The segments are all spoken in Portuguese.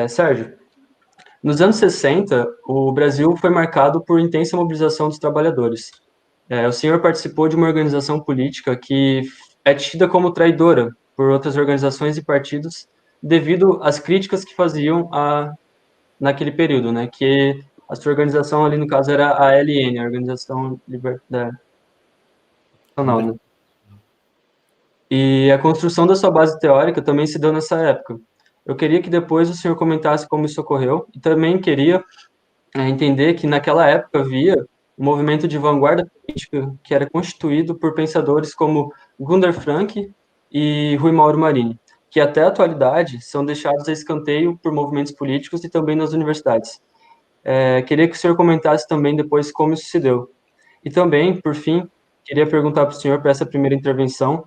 Sérgio, nos anos 60, o Brasil foi marcado por intensa mobilização dos trabalhadores. O senhor participou de uma organização política que é tida como traidora por outras organizações e partidos devido às críticas que faziam naquele período, né? Que a sua organização ali, no caso, era a ALN, a Organização Libertacional, né? E a construção da sua base teórica também se deu nessa época. Eu queria que depois o senhor comentasse como isso ocorreu e também queria entender que naquela época havia um movimento de vanguarda política que era constituído por pensadores como Gunder Frank e Rui Mauro Marini, que até a atualidade são deixados a escanteio por movimentos políticos e também nas universidades. Queria que o senhor comentasse também depois como isso se deu. E também, por fim, queria perguntar para o senhor, para essa primeira intervenção,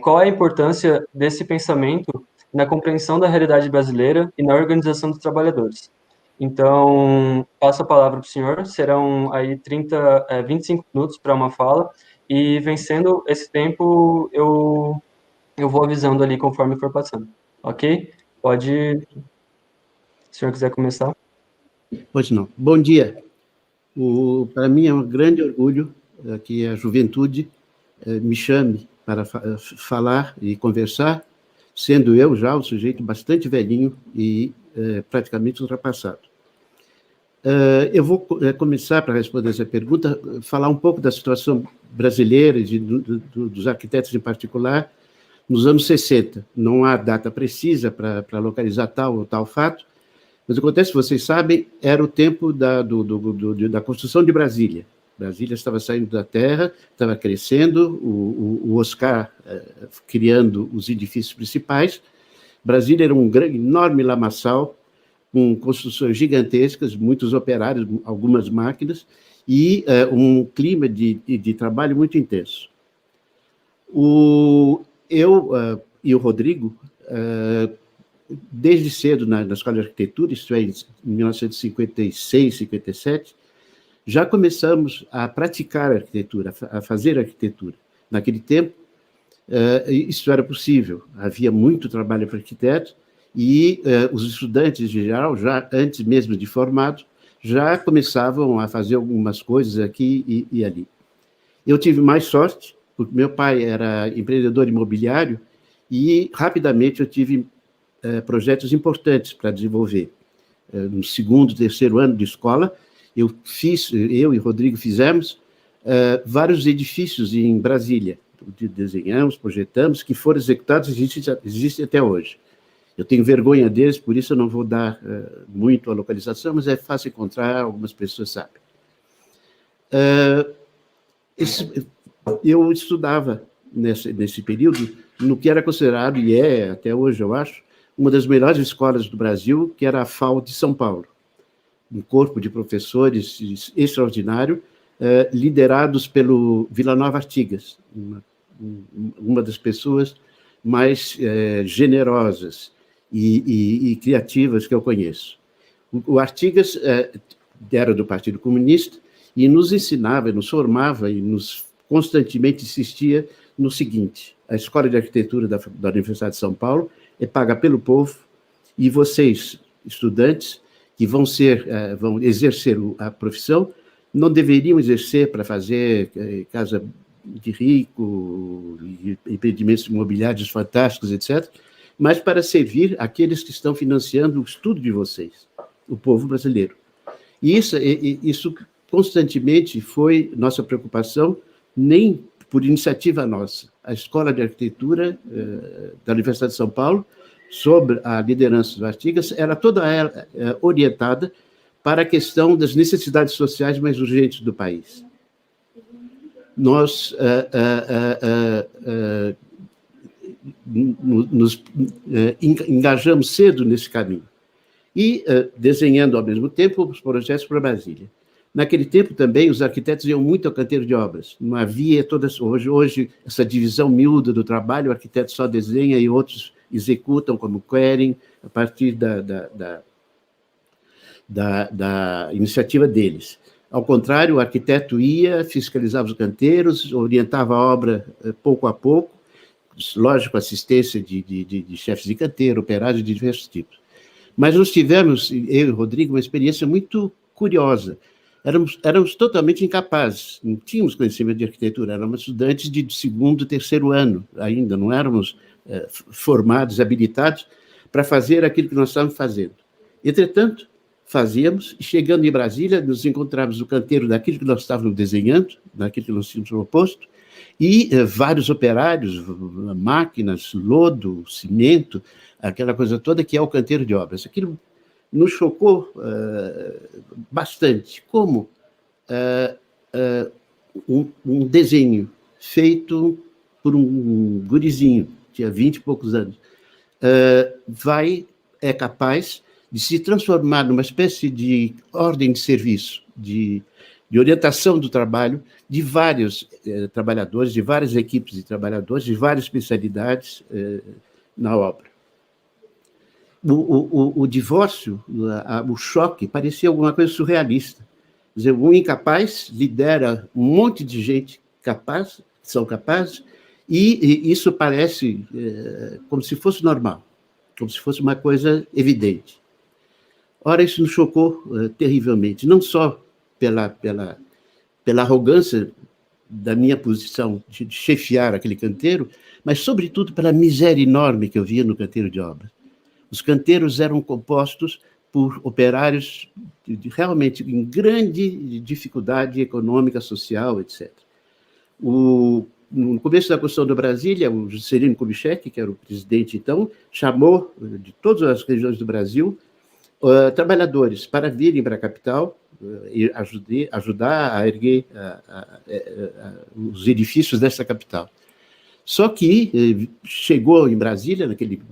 qual é a importância desse pensamento na compreensão da realidade brasileira e na organização dos trabalhadores. Então, passo a palavra para o senhor, serão aí 25 minutos para uma fala, e vencendo esse tempo, eu vou avisando ali conforme for passando, ok? Pode, se o senhor quiser começar. Pois não. Bom dia. Para mim é um grande orgulho que a juventude me chame para falar e conversar, sendo eu já um sujeito bastante velhinho e praticamente ultrapassado. Eu vou começar, para responder essa pergunta, falar um pouco da situação brasileira e dos arquitetos em particular nos anos 60. Não há data precisa para localizar tal ou tal fato, mas acontece, vocês sabem, era o tempo da construção de Brasília. Brasília estava saindo da terra, estava crescendo, o Oscar criando os edifícios principais. Brasília era um grande, enorme lamaçal, com construções gigantescas, muitos operários, algumas máquinas, e um clima de trabalho muito intenso. Eu e o Rodrigo, desde cedo na Escola de Arquitetura, isto é, em 1956, 57, já começamos a praticar a arquitetura, a fazer arquitetura. Naquele tempo, isso era possível, havia muito trabalho para arquitetos, e os estudantes, em geral, já antes mesmo de formados, já começavam a fazer algumas coisas aqui e ali. Eu tive mais sorte, porque meu pai era empreendedor imobiliário, e rapidamente eu tive projetos importantes para desenvolver. No segundo, terceiro ano de escola, eu e Rodrigo fizemos vários edifícios em Brasília. Desenhamos, projetamos, que foram executados e existem até hoje. Eu tenho vergonha deles, por isso eu não vou dar muito a localização, mas é fácil encontrar, algumas pessoas sabem. Eu estudava, nesse período, no que era considerado, e é até hoje, eu acho, uma das melhores escolas do Brasil, que era a FAU de São Paulo. Um corpo de professores extraordinário, liderados pelo Vila Nova Artigas, uma das pessoas mais generosas e criativas que eu conheço. O Artigas era do Partido Comunista e nos ensinava, nos formava e nos constantemente insistia no seguinte: a Escola de Arquitetura da Universidade de São Paulo é paga pelo povo, e vocês, estudantes, que vão exercer a profissão, não deveriam exercer para fazer casa de rico, empreendimentos imobiliários fantásticos, etc., mas para servir aqueles que estão financiando o estudo de vocês, o povo brasileiro. E isso constantemente foi nossa preocupação, nem por iniciativa nossa. A Escola de Arquitetura da Universidade de São Paulo, sob a liderança do Artigas, era toda ela orientada para a questão das necessidades sociais mais urgentes do país. Nós nos engajamos cedo nesse caminho e desenhando, ao mesmo tempo, os projetos para Brasília. Naquele tempo também os arquitetos iam muito ao canteiro de obras, não havia hoje essa divisão miúda do trabalho, o arquiteto só desenha e outros executam como querem, a partir da iniciativa deles. Ao contrário, o arquiteto ia, fiscalizava os canteiros, orientava a obra pouco a pouco, lógico, assistência de chefes de canteiro, operários de diversos tipos. Mas nós tivemos, eu e o Rodrigo, uma experiência muito curiosa. Éramos totalmente incapazes, não tínhamos conhecimento de arquitetura, éramos estudantes de segundo, terceiro ano ainda, não éramos formados, habilitados para fazer aquilo que nós estávamos fazendo. Entretanto, fazíamos, e chegando em Brasília, nos encontrávamos no canteiro daquilo que nós estávamos desenhando, daquilo que nós tínhamos proposto, e vários operários, máquinas, lodo, cimento, aquela coisa toda que é o canteiro de obras. Aquilo nos chocou bastante. Como um desenho feito por um gurizinho, tinha 20 e poucos anos, é capaz de se transformar numa espécie de ordem de serviço, de orientação do trabalho de vários trabalhadores, de várias equipes de trabalhadores, de várias especialidades na obra. O divórcio, o choque, parecia alguma coisa surrealista. Quer dizer, um incapaz lidera um monte de gente capaz, que são capazes, e isso parece como se fosse normal, como se fosse uma coisa evidente. Ora, isso nos chocou terrivelmente, não só pela arrogância da minha posição de chefiar aquele canteiro, mas, sobretudo, pela miséria enorme que eu via no canteiro de obras. Os canteiros eram compostos por operários realmente em grande dificuldade econômica, social, etc. No começo da construção do Brasília, o Juscelino Kubitschek, que era o presidente então, chamou de todas as regiões do Brasil trabalhadores para virem para a capital e ajudar a erguer os edifícios dessa capital. Só que chegou em Brasília, naquele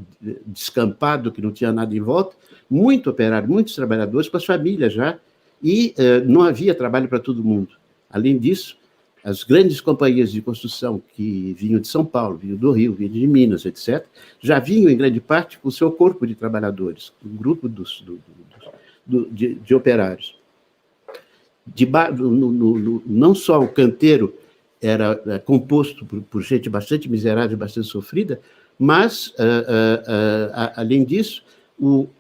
descampado que não tinha nada em volta, muito operário, muitos trabalhadores com as famílias já, e não havia trabalho para todo mundo. Além disso, as grandes companhias de construção que vinham de São Paulo, vinham do Rio, vinham de Minas, etc., já vinham, em grande parte, com o seu corpo de trabalhadores, um grupo de operários. Não só o canteiro era composto por gente bastante miserável, bastante sofrida, mas, além disso,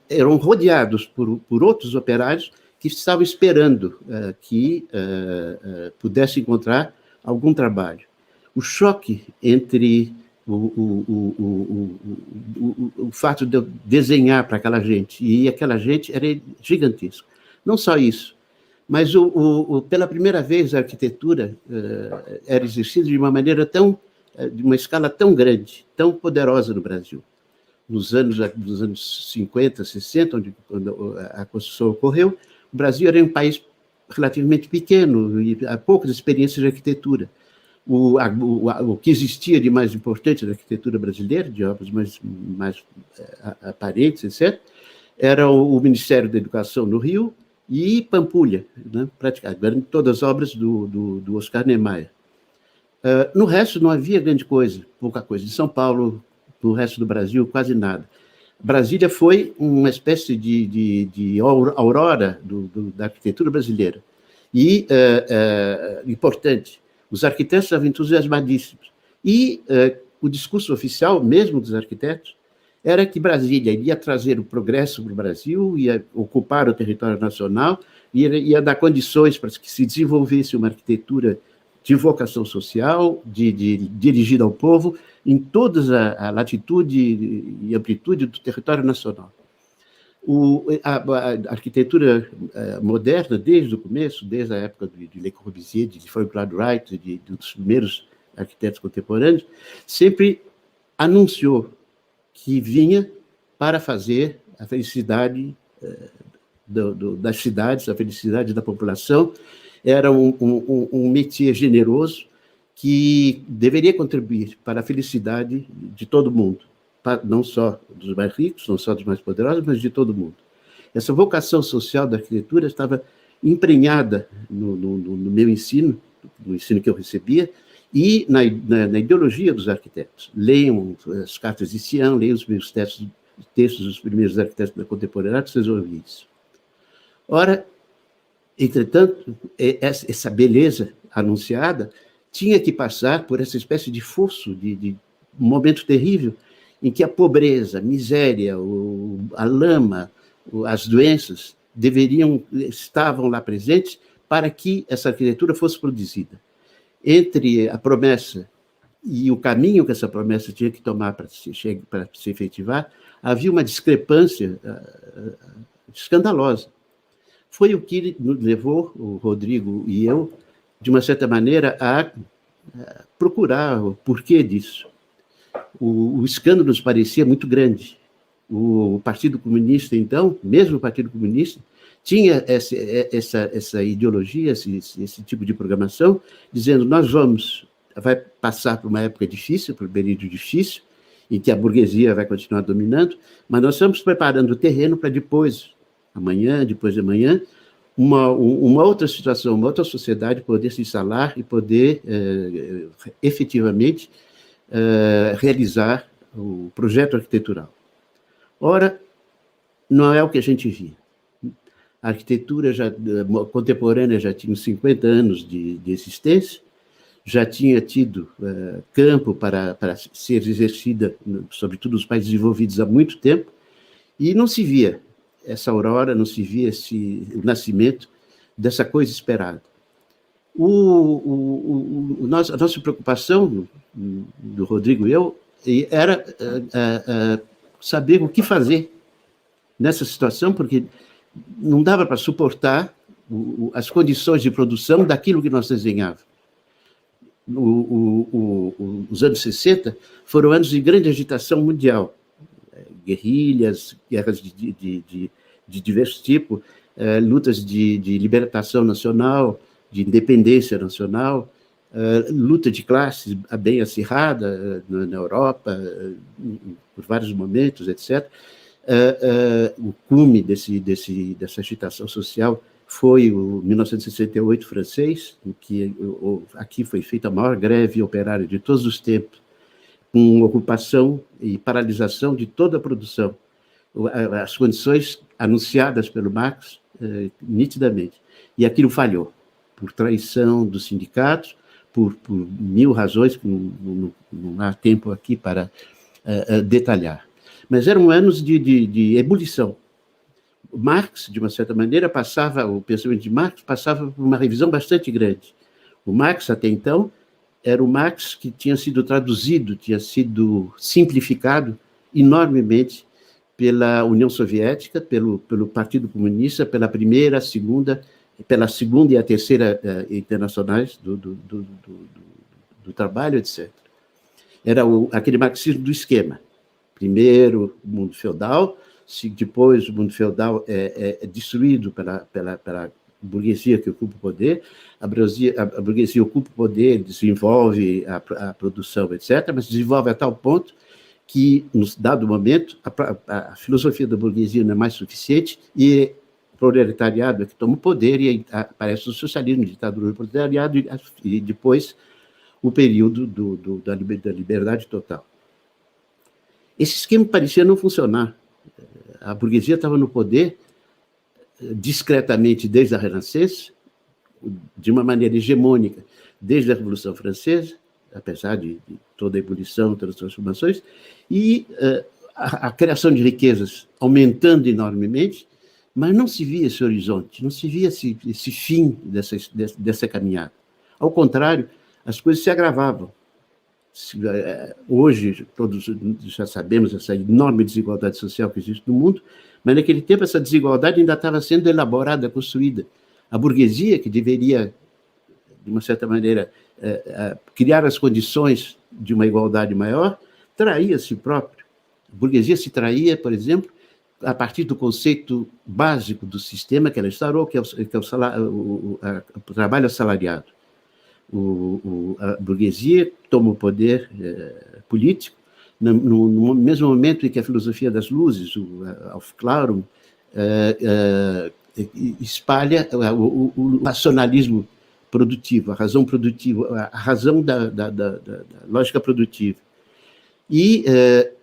eram rodeados por outros operários que estavam esperando que pudesse encontrar algum trabalho. O choque entre o fato de eu desenhar para aquela gente e aquela gente era gigantesco. Não só isso, mas pela primeira vez a arquitetura era exercida de uma maneira de uma escala tão grande, tão poderosa no Brasil. Nos anos 50, 60, quando a construção ocorreu, o Brasil era um país relativamente pequeno e há poucas experiências de arquitetura. O que existia de mais importante na arquitetura brasileira, de obras mais aparentes, etc., era o Ministério da Educação no Rio e Pampulha, né, praticamente todas as obras do Oscar Niemeyer. No resto não havia grande coisa, pouca coisa. Em São Paulo, no resto do Brasil, quase nada. Brasília foi uma espécie de aurora da arquitetura brasileira. E, importante, os arquitetos estavam entusiasmadíssimos. E o discurso oficial, mesmo dos arquitetos, era que Brasília iria trazer o progresso para o Brasil, ia ocupar o território nacional, ia dar condições para que se desenvolvesse uma arquitetura de vocação social, dirigida ao povo, em toda a latitude e amplitude do território nacional. A arquitetura moderna, desde o começo, desde a época de Le Corbusier, de Frank Lloyd Wright, dos primeiros arquitetos contemporâneos, sempre anunciou que vinha para fazer a felicidade das cidades, a felicidade da população. Era um métier generoso que deveria contribuir para a felicidade de todo mundo, não só dos mais ricos, não só dos mais poderosos, mas de todo mundo. Essa vocação social da arquitetura estava emprenhada no meu ensino, no ensino que eu recebia, e na ideologia dos arquitetos. Leiam as cartas de Sião, leiam os meus textos dos primeiros arquitetos da contemporaneidade, vocês vão ouvir isso. Ora, entretanto, essa beleza anunciada tinha que passar por essa espécie de fosso, de um momento terrível, em que a pobreza, a miséria, a lama, as doenças, estavam lá presentes para que essa arquitetura fosse produzida. Entre a promessa e o caminho que essa promessa tinha que tomar para se efetivar, havia uma discrepância escandalosa. Foi o que nos levou, o Rodrigo e eu, de uma certa maneira, a procurar o porquê disso. O escândalo nos parecia muito grande. O Partido Comunista, então, mesmo o Partido Comunista, tinha essa ideologia, esse tipo de programação, dizendo: vai passar por uma época difícil, por um período difícil, em que a burguesia vai continuar dominando, mas nós estamos preparando o terreno para depois de amanhã, uma outra situação, uma outra sociedade poder se instalar e poder efetivamente realizar o projeto arquitetural. Ora, não é o que a gente via. A arquitetura contemporânea já tinha 50 anos de existência, já tinha tido campo para ser exercida, sobretudo nos países desenvolvidos, há muito tempo, e não se via essa aurora, não se via o nascimento dessa coisa esperada. A nossa preocupação, do Rodrigo e eu, era saber o que fazer nessa situação, porque não dava para suportar as condições de produção daquilo que nós desenhávamos. Os anos 60 foram anos de grande agitação mundial, guerrilhas, guerras de diversos tipos, lutas de libertação nacional, de independência nacional, luta de classes bem acirrada na Europa, por vários momentos, etc. O cume dessa agitação social foi o 1968 francês, em que aqui foi feita a maior greve operária de todos os tempos, com ocupação e paralisação de toda a produção. As condições anunciadas pelo Marx, nitidamente. E aquilo falhou, por traição dos sindicatos, por mil razões, que não há tempo aqui para detalhar. Mas eram anos de ebulição. Marx, de uma certa maneira, o pensamento de Marx passava por uma revisão bastante grande. O Marx, até então, era o Marx que tinha sido traduzido, tinha sido simplificado enormemente pela União Soviética, pelo Partido Comunista, pela segunda e a terceira internacionais do trabalho, etc. Era aquele marxismo do esquema. Primeiro, o mundo feudal, depois o mundo feudal é destruído pela burguesia que ocupa o poder, a burguesia ocupa o poder, desenvolve a produção, etc., mas desenvolve a tal ponto que, num dado momento, a filosofia da burguesia não é mais suficiente e o proletariado é que toma o poder e aparece o socialismo, a ditadura do proletariado e depois o período da liberdade total. Esse esquema parecia não funcionar. A burguesia estava no poder discretamente desde a Renascença, de uma maneira hegemônica desde a Revolução Francesa, apesar de toda a ebulição, todas as transformações, e a criação de riquezas aumentando enormemente, mas não se via esse horizonte, não se via esse fim dessa caminhada. Ao contrário, as coisas se agravavam. Hoje, todos já sabemos essa enorme desigualdade social que existe no mundo, mas naquele tempo essa desigualdade ainda estava sendo elaborada, construída. A burguesia, que deveria, de uma certa maneira, criar as condições de uma igualdade maior, traía a si próprio. A burguesia se traía, por exemplo, a partir do conceito básico do sistema que ela instaurou, que é o trabalho assalariado. A burguesia toma o poder político no mesmo momento em que a filosofia das luzes, o Aufklärung, espalha o racionalismo produtivo, a razão produtiva, a razão da lógica produtiva. E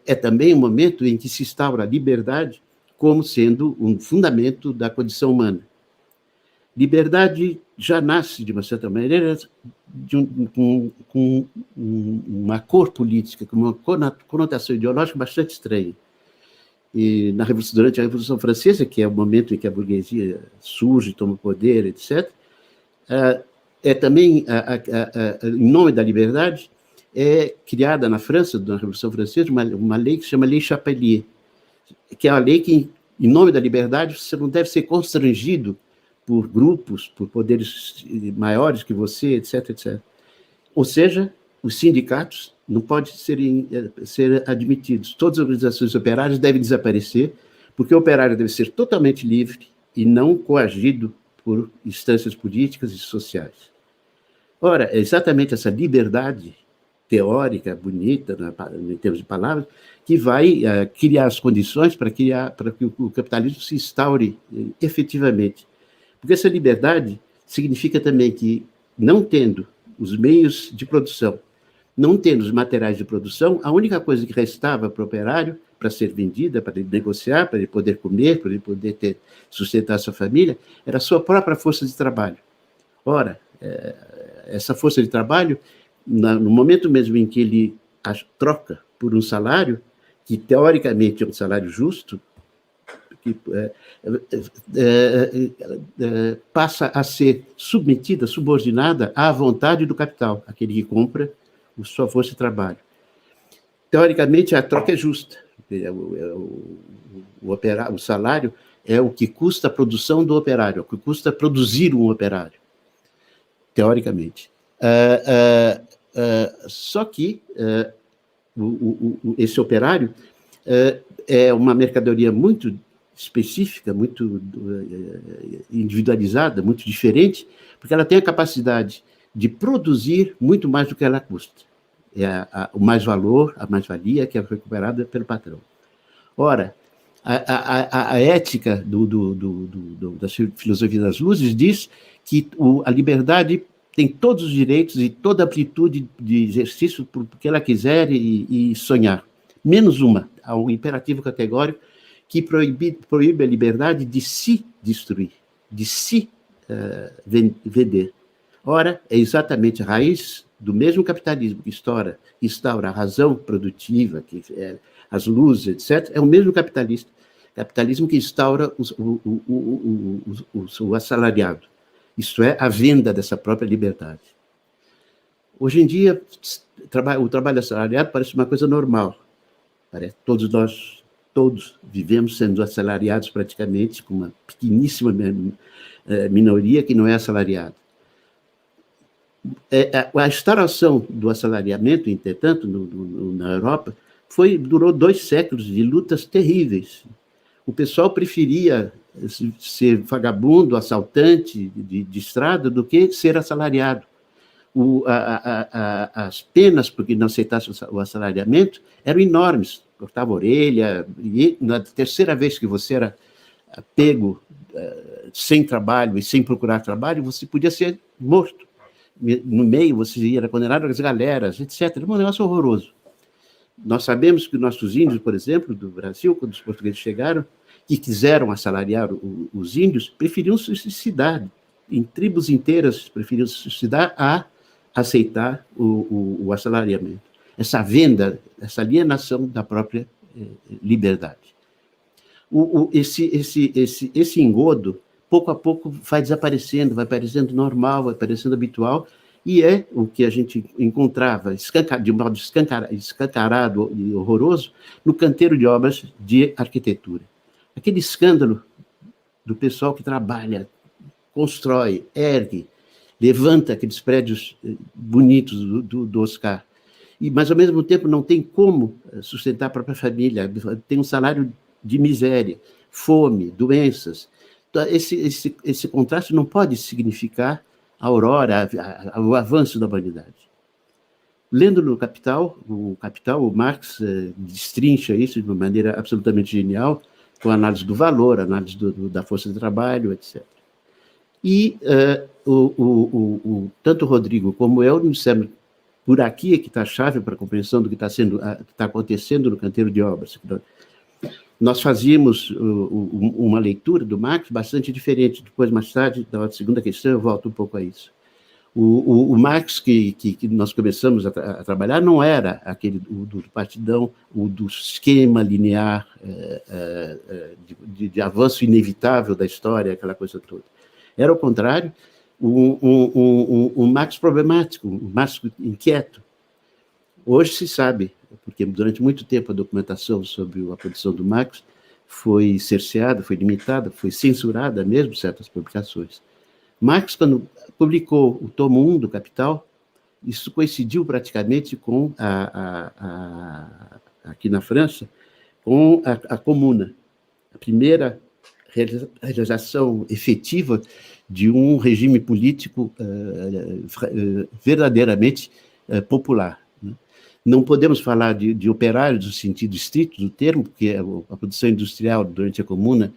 é também um momento em que se instaura a liberdade como sendo um fundamento da condição humana. Liberdade já nasce, de uma certa maneira, com uma cor política, com uma conotação ideológica bastante estranha. e durante a Revolução Francesa, que é o momento em que a burguesia surge, toma poder, etc., também, em nome da liberdade, é criada na França, na Revolução Francesa, uma lei que se chama Lei Chapelier, que é a lei que, em nome da liberdade, você não deve ser constrangido por grupos, por poderes maiores que você, etc., etc. Ou seja, os sindicatos não podem ser admitidos. Todas as organizações operárias devem desaparecer, porque o operário deve ser totalmente livre e não coagido por instâncias políticas e sociais. Ora, é exatamente essa liberdade teórica, bonita, em termos de palavras, que vai criar as condições para que o capitalismo se instaure efetivamente. Porque essa liberdade significa também que, não tendo os meios de produção, não tendo os materiais de produção, a única coisa que restava para o operário, para ser vendida, para ele negociar, para ele poder comer, para ele poder sustentar a sua família, era a sua própria força de trabalho. Ora, essa força de trabalho, no momento mesmo em que ele a troca por um salário, que teoricamente é um salário justo, que passa a ser submetida, subordinada à vontade do capital, aquele que compra sua força de trabalho. Teoricamente, a troca é justa. O salário é o que custa a produção do operário, é o que custa produzir um operário, teoricamente. Só que esse operário é uma mercadoria muito específica, muito individualizada, muito diferente, porque ela tem a capacidade de produzir muito mais do que ela custa. O mais-valor, a mais-valia que é recuperada pelo patrão. Ora, a ética da filosofia das luzes diz que a liberdade tem todos os direitos e toda a amplitude de exercício porque ela quiser e sonhar, menos há um imperativo categórico que proíbe a liberdade de se destruir, de se vender. Ora, é exatamente a raiz do mesmo capitalismo que instaura a razão produtiva, que as luzes, etc., é o mesmo capitalismo que instaura o assalariado, isto é, a venda dessa própria liberdade. Hoje em dia, o trabalho assalariado parece uma coisa normal. Todos vivemos sendo assalariados praticamente, com uma pequeníssima minoria que não é assalariada. A instauração do assalariamento, entretanto, na Europa, durou 2 séculos de lutas terríveis. O pessoal preferia ser vagabundo, assaltante de estrada, do que ser assalariado. As penas porque não aceitasse o assalariamento eram enormes, cortava a orelha, e na terceira vez que você era pego sem trabalho e sem procurar trabalho, você podia ser morto. No meio, você era condenado às galeras, etc. Era um negócio horroroso. Nós sabemos que nossos índios, por exemplo, do Brasil, quando os portugueses chegaram, que quiseram assalariar os índios, preferiam se suicidar. Em tribos inteiras, preferiam se suicidar a aceitar o assalariamento. Essa venda, essa alienação da própria liberdade. Esse engodo, pouco a pouco, vai desaparecendo, vai parecendo normal, vai parecendo habitual, e é o que a gente encontrava de modo escancarado e horroroso no canteiro de obras de arquitetura. Aquele escândalo do pessoal que trabalha, constrói, ergue, levanta aqueles prédios bonitos do Oscar, mas, ao mesmo tempo, não tem como sustentar a própria família, tem um salário de miséria, fome, doenças. Então, esse contraste não pode significar a aurora, o avanço da humanidade. Lendo no Capital, o Marx destrincha isso de uma maneira absolutamente genial, com a análise do valor, análise da força de trabalho, etc. E tanto o Rodrigo como eu nos dissemos, por aqui é que está a chave para a compreensão do que está acontecendo no canteiro de obras. Nós fazíamos uma leitura do Marx bastante diferente. Depois, mais tarde, na segunda questão, eu volto um pouco a isso. O Marx que nós começamos a trabalhar não era aquele do partidão, o do esquema linear de avanço inevitável da história, aquela coisa toda. Era o contrário, um Marx problemático, um Marx inquieto. Hoje se sabe, porque durante muito tempo a documentação sobre a produção do Marx foi cerceada, foi limitada, foi censurada mesmo certas publicações. Marx, quando publicou o tomo 1 do Capital, isso coincidiu praticamente com, aqui na França, com a Comuna, a primeira realização efetiva de um regime político verdadeiramente popular. Não podemos falar de operários no sentido estrito do termo, porque a produção industrial durante a Comuna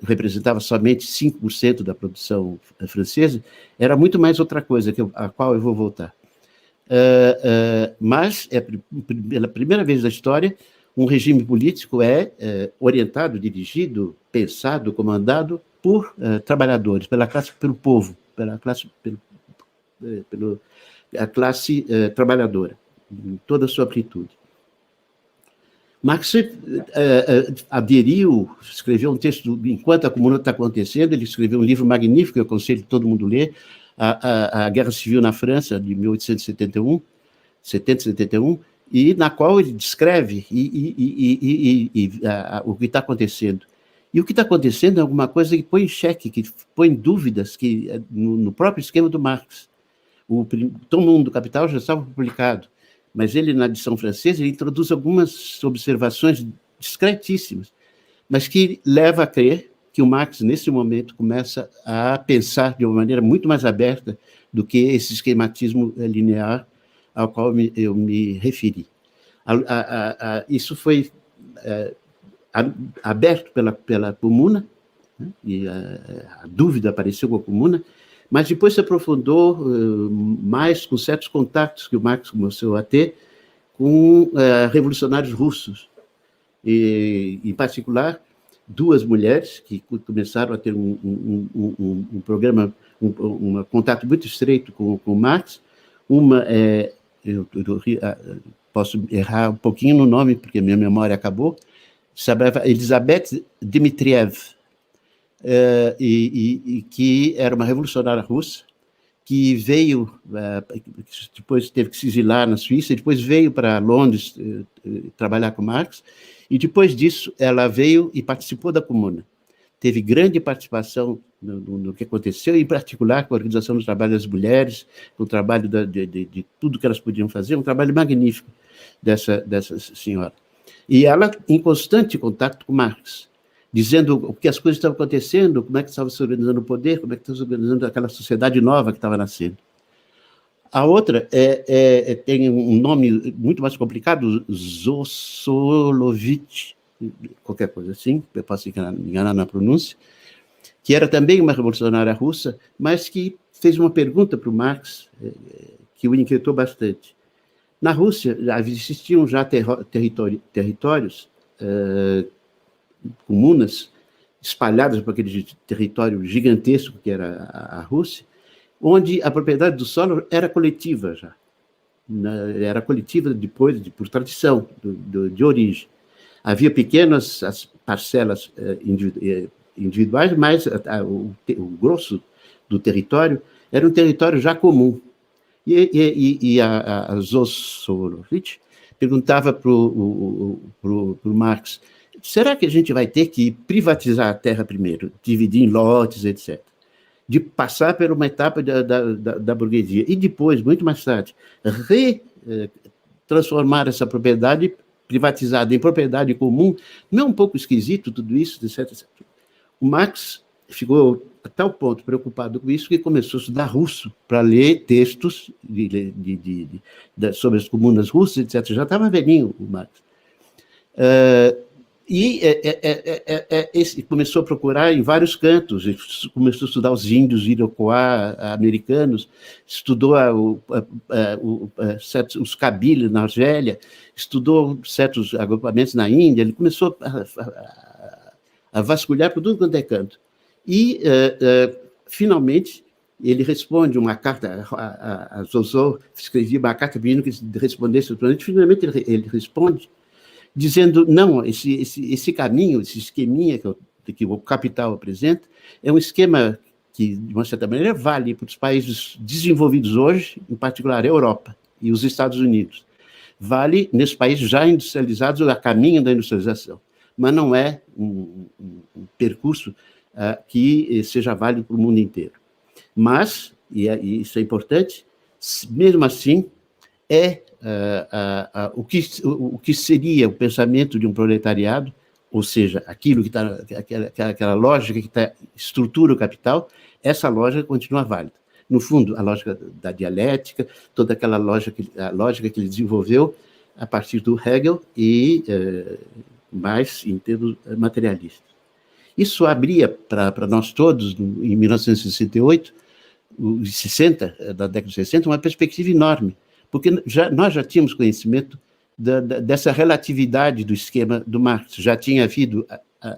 representava somente 5% da produção francesa, era muito mais outra coisa, a qual eu vou voltar. Mas, pela primeira vez na história, um regime político orientado, dirigido, pensado, comandado por trabalhadores, pela classe, pelo povo, pela classe trabalhadora, em toda a sua amplitude. Marx aderiu, escreveu um texto, enquanto a Comuna está acontecendo, ele escreveu um livro magnífico, eu aconselho todo mundo a ler, a Guerra Civil na França, de 1871, 70-71, e na qual ele descreve o que está acontecendo. E o que está acontecendo é alguma coisa que põe em xeque, que põe em dúvidas no próprio esquema do Marx. O tomo 1 do Capital já estava publicado, mas ele, na edição francesa, ele introduz algumas observações discretíssimas, mas que leva a crer que o Marx, nesse momento, começa a pensar de uma maneira muito mais aberta do que esse esquematismo linear ao qual eu me referi. Isso foi aberto pela Comuna, né? E a dúvida apareceu com a Comuna, mas depois se aprofundou mais com certos contatos que o Marx começou a ter com revolucionários russos, e, em particular, duas mulheres que começaram a ter um programa, um contato muito estreito com Marx. Uma eu posso errar um pouquinho no nome, porque minha memória acabou, chamava Elizabeth Dmitriev, e que era uma revolucionária russa, que veio, depois teve que se exilar na Suíça, depois veio para Londres trabalhar com Marx, e depois disso ela veio e participou da Comuna. Teve grande participação no que aconteceu, em particular com a organização do trabalho das mulheres, com o trabalho de tudo que elas podiam fazer, um trabalho magnífico dessa senhora. E ela em constante contato com Marx, dizendo o que as coisas estavam acontecendo, como é que estava se organizando o poder, como é que estava se organizando aquela sociedade nova que estava nascendo. A outra tem um nome muito mais complicado, Zossolovitch, qualquer coisa assim, eu posso enganar na pronúncia, que era também uma revolucionária russa, mas que fez uma pergunta para o Marx, que o inquietou bastante. Na Rússia, existiam já territórios, comunas, espalhadas por aquele território gigantesco que era a Rússia, onde a propriedade do solo era coletiva já. Era coletiva depois, por tradição, de origem. Havia pequenas parcelas individuais, mas o grosso do território era um território já comum. E a Zossolovitch perguntava para o Marx: será que a gente vai ter que privatizar a terra primeiro, dividir em lotes, etc., de passar por uma etapa da burguesia e depois, muito mais tarde, transformar essa propriedade privatizada em propriedade comum? Não é um pouco esquisito tudo isso, etc., etc. O Marx ficou a tal ponto preocupado com isso que começou a estudar russo para ler textos sobre as comunas russas, etc. Já estava velhinho o Marx. Começou a procurar em vários cantos, começou a estudar os índios Iroquois americanos, estudou os Kabyles na Argélia, estudou certos agrupamentos na Índia, ele começou a vasculhar por tudo quanto é canto. E, finalmente, ele responde uma carta, a Zouzou escrevia uma carta pedindo que respondesse ao planeta, finalmente ele responde, dizendo, não, esse caminho, esse esqueminha que o capital apresenta, é um esquema que, de uma certa maneira, vale para os países desenvolvidos hoje, em particular a Europa e os Estados Unidos. Vale nesses países já industrializados, a caminho da industrialização, mas não é um percurso que seja válido para o mundo inteiro. Mas, e isso é importante, mesmo assim, o que seria o pensamento de um proletariado, ou seja, aquilo que está, aquela lógica que estrutura o capital, essa lógica continua válida. No fundo, a lógica da dialética, toda aquela lógica que ele desenvolveu a partir do Hegel e mais em termos materialistas. Isso abria para nós todos, em 1968, os 60, da década de 60, uma perspectiva enorme, porque nós já tínhamos conhecimento dessa relatividade do esquema do Marx. Já tinha havido,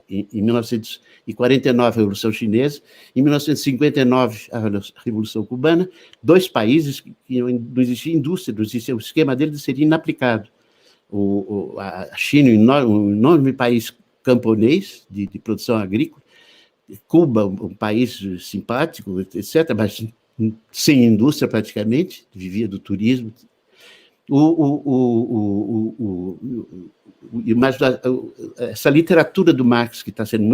em 1949, a Revolução Chinesa, em 1959, a Revolução Cubana, dois países que não existia indústria, não existia, o esquema deles seria inaplicado. A China, um enorme país camponês, de produção agrícola, Cuba, um país simpático, etc., mas sem indústria praticamente, vivia do turismo. Mas essa literatura do Marx, que está sendo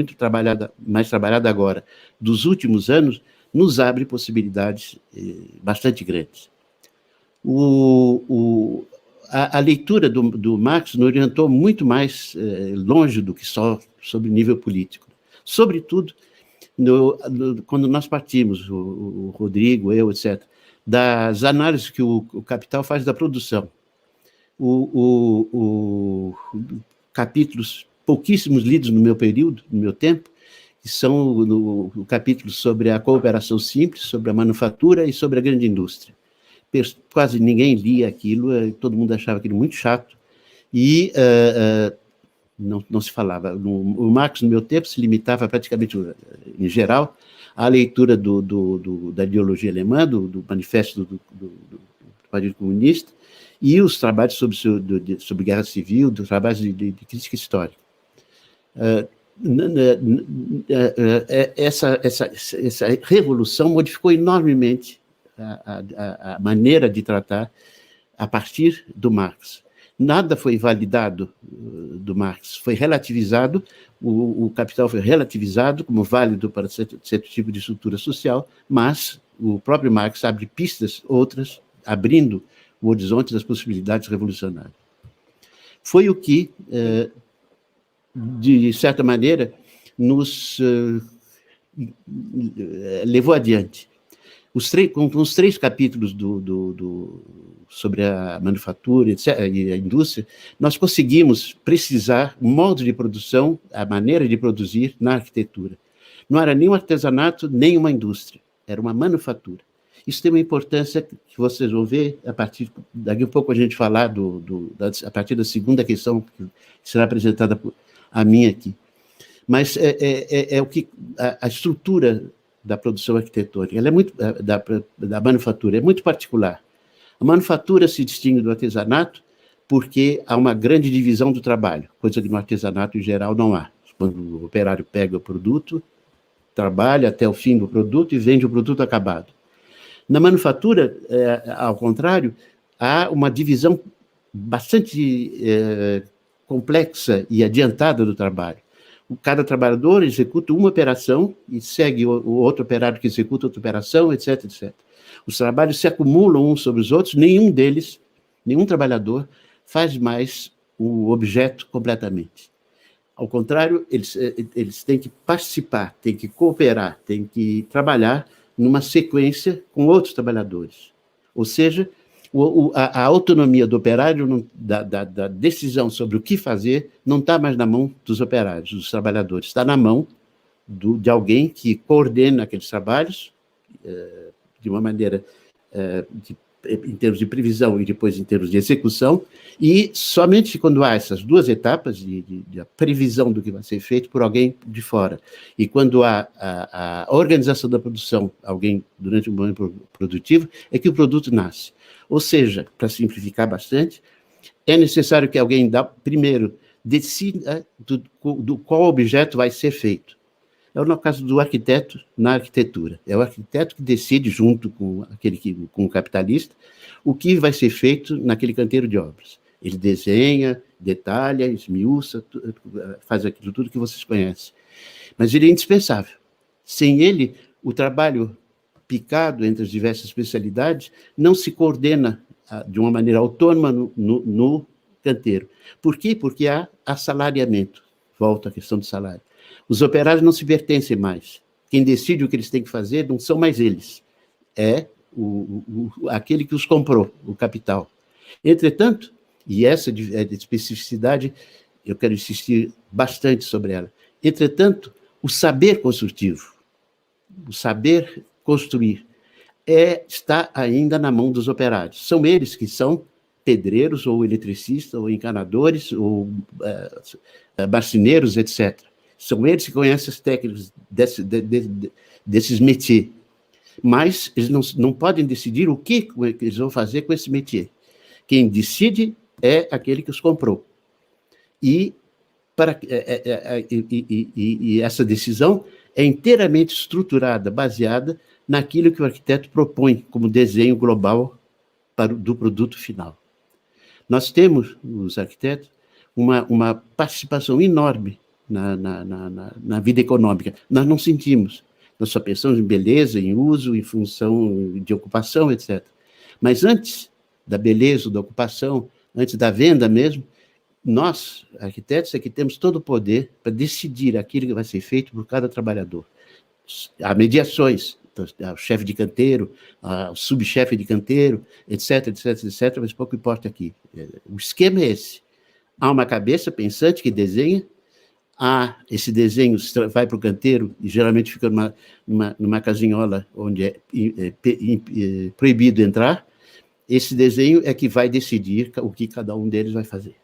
mais trabalhada agora, dos últimos anos, nos abre possibilidades bastante grandes. A leitura do Marx nos orientou muito mais longe do que só sobre o nível político. Sobretudo, quando nós partimos, o Rodrigo, eu, etc., das análises que o capital faz da produção. Capítulos pouquíssimos lidos no meu período, no meu tempo, que são o capítulo sobre a cooperação simples, sobre a manufatura e sobre a grande indústria. Quase ninguém lia aquilo, todo mundo achava aquilo muito chato, e não se falava. O Marx, no meu tempo, se limitava praticamente, em geral, à leitura da ideologia alemã, do manifesto do Partido Comunista, e os trabalhos sobre guerra civil, dos trabalhos de crítica histórica. Essa revolução modificou enormemente a maneira de tratar a partir do Marx. Nada foi validado do Marx, foi relativizado, o capital foi relativizado como válido para certo tipo de estrutura social, mas o próprio Marx abre pistas, outras, abrindo o horizonte das possibilidades revolucionárias. Foi o que, de certa maneira, nos levou adiante. Com os 3 capítulos sobre a manufatura e a indústria, nós conseguimos precisar o modo de produção, a maneira de produzir na arquitetura. Não era nem um artesanato, nem uma indústria, era uma manufatura. Isso tem uma importância que vocês vão ver, daqui a pouco a gente falar, a partir da segunda questão que será apresentada a mim aqui. Mas o que a estrutura da produção arquitetônica, ela é muito, da manufatura, é muito particular. A manufatura se distingue do artesanato porque há uma grande divisão do trabalho, coisa que no artesanato, em geral, não há. Quando o operário pega o produto, trabalha até o fim do produto e vende o produto acabado. Na manufatura, ao contrário, há uma divisão bastante complexa e adiantada do trabalho. Cada trabalhador executa uma operação e segue o outro operário que executa outra operação, etc, etc. Os trabalhos se acumulam uns sobre os outros, nenhum trabalhador faz mais o objeto completamente. Ao contrário, eles têm que participar, têm que cooperar, têm que trabalhar numa sequência com outros trabalhadores. Ou seja, a autonomia do operário, da decisão sobre o que fazer, não está mais na mão dos operários, dos trabalhadores, está na mão de alguém que coordena aqueles trabalhos de uma maneira que em termos de previsão e depois em termos de execução, e somente quando há essas duas etapas de a previsão do que vai ser feito por alguém de fora, e quando há a organização da produção, alguém durante um momento produtivo, é que o produto nasce. Ou seja, para simplificar bastante, é necessário que alguém, primeiro, decida do qual objeto vai ser feito. É o caso do arquiteto na arquitetura. É o arquiteto que decide, junto com com o capitalista, o que vai ser feito naquele canteiro de obras. Ele desenha, detalha, esmiuça, faz aquilo tudo que vocês conhecem. Mas ele é indispensável. Sem ele, o trabalho picado entre as diversas especialidades não se coordena de uma maneira autônoma no canteiro. Por quê? Porque há assalariamento. Volta à questão do salário. Os operários não se pertencem mais. Quem decide o que eles têm que fazer não são mais eles. É aquele que os comprou, o capital. Entretanto, e essa especificidade, eu quero insistir bastante sobre ela. Entretanto, o saber construtivo, o saber construir, está ainda na mão dos operários. São eles que são pedreiros, ou eletricistas, ou encanadores, ou marceneiros, etc. São eles que conhecem as técnicas desses métiers. Mas eles não podem decidir o que eles vão fazer com esse métier. Quem decide é aquele que os comprou. E essa decisão é inteiramente estruturada, baseada naquilo que o arquiteto propõe como desenho global do produto final. Nós temos, os arquitetos, uma participação enorme na vida econômica. Nós não sentimos. Nós só pensamos em beleza, em uso, em função de ocupação, etc. Mas antes da beleza, da ocupação, antes da venda mesmo, nós, arquitetos, é que temos todo o poder para decidir aquilo que vai ser feito por cada trabalhador. Há mediações, o chefe de canteiro, o subchefe de canteiro, etc, etc, etc, mas pouco importa aqui. O esquema é esse. Há uma cabeça pensante que desenha, esse desenho vai para o canteiro e geralmente fica numa casinhola onde é proibido entrar. Esse desenho é que vai decidir o que cada um deles vai fazer.